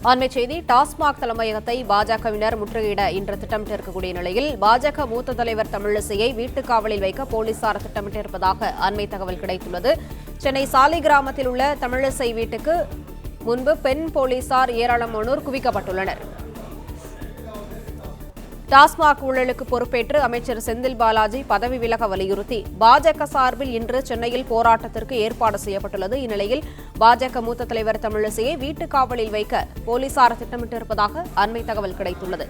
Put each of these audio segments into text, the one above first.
அண்மைச் செய்தி, டாஸ்மாக் தலைமையகத்தை பாஜகவினர் முற்றுகையிட இன்று திட்டமிட்டிருக்கக்கூடிய நிலையில் பாஜக மூத்த தலைவர் தமிழிசையை வீட்டுக் காவலில் வைக்க போலீசார் திட்டமிட்டிருப்பதாக அண்மை தகவல் கிடைத்துள்ளது. சென்னை சாலிகிராமத்தில் உள்ள தமிழிசை வீட்டுக்கு முன்பு பெண் போலீசார் ஏராளமானோர் குவிக்கப்பட்டுள்ளனர். டாஸ்மாக் ஊழலுக்கு பொறுப்பேற்று அமைச்சர் செந்தில் பாலாஜி பதவி விலக வலியுறுத்தி பாஜக சார்பில் இன்று சென்னையில் போராட்டத்திற்கு ஏற்பாடு செய்யப்பட்டுள்ளது. இந்நிலையில் பாஜக மூத்த தலைவர் தமிழிசையை வீட்டுக் காவலில் வைக்க போலீசார் திட்டமிட்டிருப்பதாக அண்மை தகவல் கிடைத்துள்ளது.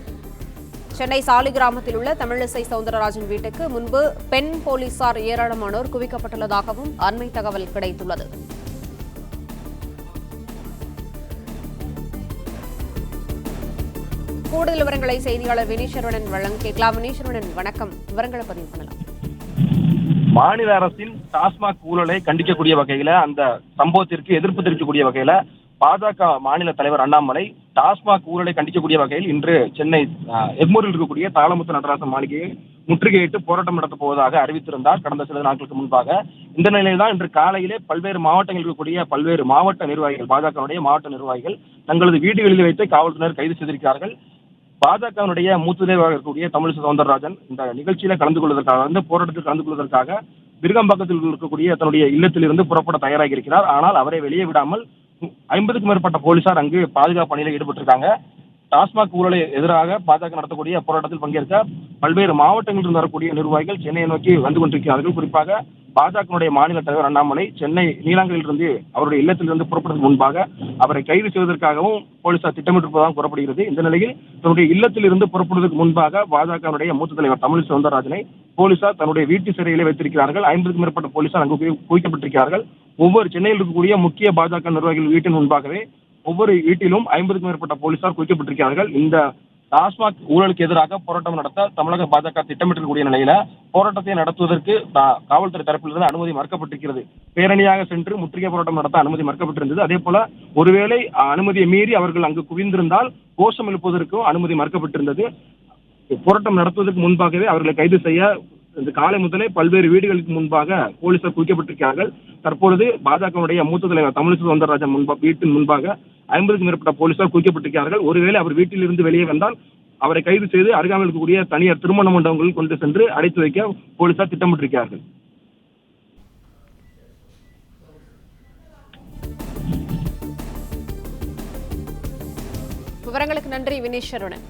சென்னை சாலிகிராமத்தில் உள்ள தமிழிசை சவுந்தரராஜன் வீட்டுக்கு முன்பு பெண் போலீசார் ஏராளமானோர் குவிக்கப்பட்டுள்ளதாகவும் அண்மை தகவல் கிடைத்துள்ளது. கூடுதல் விவரங்களை செய்தியாளர் வினீஸ்வரன் வழங்க கேட்கலாம். வினீஸ்வரன் வணக்கம், விவரங்களை பதிவு பண்ணலாம். மாநில அரசின் டாஸ்மாக் ஊழலை கண்டிக்கக்கூடிய வகையில, அந்த சம்பவத்திற்கு எதிர்ப்பு தெரிவிக்கக்கூடிய வகையில பாஜக மாநில தலைவர் அண்ணாமலை டாஸ்மாக் ஊழலை கண்டிக்கக்கூடிய வகையில் இன்று சென்னை எக்மோரில் இருக்கக்கூடிய தாளமுத்து நடராசன் மாளிகையை முற்றுகையிட்டு போராட்டம் நடத்தப் போவதாக அறிவித்திருந்தார் கடந்த சில நாட்களுக்கு முன்பாக. இந்த நிலையில்தான் இன்று காலையிலே பல்வேறு மாவட்டங்களில் இருக்கக்கூடிய பல்வேறு மாவட்ட நிர்வாகிகள், பாஜகவுடைய மாவட்ட நிர்வாகிகள் தங்களது வீடுகளில் வைத்து காவல்துறையினர் கைது செய்திருக்கிறார்கள். பாஜகவினுடைய மூத்த தலைவராக இருக்கக்கூடிய தமிழிசை சவுந்தரராஜன் இந்த நிகழ்ச்சியில கலந்து கொள்வதற்காக, அந்த போராட்டத்தில் கலந்து கொள்வதற்காக விருகம்பாக்கத்தில் இருக்கக்கூடிய தன்னுடைய இல்லத்திலிருந்து புறப்பட தயாராகி இருக்கிறார். ஆனால் அவரை வெளியே விடாமல் 50க்கும் மேற்பட்ட போலீசார் அங்கு பாதுகாப்பு பணியில் ஈடுபட்டிருக்காங்க. டாஸ்மாக் ஊழலை எதிராக பாஜக நடத்தக்கூடிய போராட்டத்தில் பங்கேற்க பல்வேறு மாவட்டங்களிலிருந்து வரக்கூடிய நிர்வாகிகள் சென்னையை நோக்கி வந்து கொண்டிருக்கிறார்கள். குறிப்பாக பாஜகவுடைய மாநில தலைவர் அண்ணாமலை சென்னை நீலாங்கரையிலிருந்து அவருடைய இல்லத்திலிருந்து புறப்படுவதற்கு முன்பாக அவரை கைது செய்வதற்காகவும் போலீசார் திட்டமிட்டிருப்பதாக கூறப்படுகிறது. இந்த நிலையில் தன்னுடைய இல்லத்திலிருந்து புறப்படுவதற்கு முன்பாக பாஜகவுடைய மூத்த தலைவர் தமிழிசை சவுந்தரராஜனை போலீசார் தன்னுடைய வீட்டு சிறையிலே வைத்திருக்கிறார்கள். 50க்கும் மேற்பட்ட போலீசார் அங்கு குவிக்கப்பட்டிருக்கிறார்கள். ஒவ்வொரு சென்னையில் இருக்கக்கூடிய முக்கிய பாஜக நிர்வாகிகள் வீட்டின் முன்பாகவே ஒவ்வொரு வீட்டிலும் 50க்கும் மேற்பட்ட போலீசார் குவிக்கப்பட்டிருக்கிறார்கள். இந்த டாஸ்மாக் ஊழலுக்கு எதிராக போராட்டம் நடத்த தமிழக பாஜக திட்டமிட்டிருக்கக்கூடிய நிலையில போராட்டத்தை நடத்துவதற்கு காவல்துறை தரப்பிலிருந்து அனுமதி மறுக்கப்பட்டிருக்கிறது. பேரணியாக சென்று முற்றுகை போராட்டம் நடத்த அனுமதி மறுக்கப்பட்டிருந்தது. அதே போல ஒருவேளை அனுமதியை மீறி அவர்கள் அங்கு குவிந்திருந்தால் கோஷம் எழுப்புவதற்கும் அனுமதி மறுக்கப்பட்டிருந்தது. போராட்டம் நடத்துவதற்கு முன்பாகவே அவர்களை கைது செய்ய இந்த காலை முதலே பல்வேறு வீடுகளுக்கு முன்பாக போலீசார் குவிக்கப்பட்டிருக்கிறார்கள். தற்பொழுது பாஜகவுடைய மூத்த தலைவர் தமிழிசை சவுந்தரராஜன் வீட்டின் முன்பாக 50க்கும் மேற்பட்ட போலீசார் குவிக்கப்பட்டிருக்கிறார்கள். ஒருவேளை அவர் வீட்டிலிருந்து வெளியே வந்தால் அவரை கைது செய்து அருகாமையில் இருக்கக்கூடிய தனியார் திருமண மண்டபங்களில் கொண்டு சென்று அடைத்து வைக்க போலீசார் திட்டமிட்டிருக்கிறார்கள். விவரங்களுக்கு நன்றி வினீஸ்வரன்.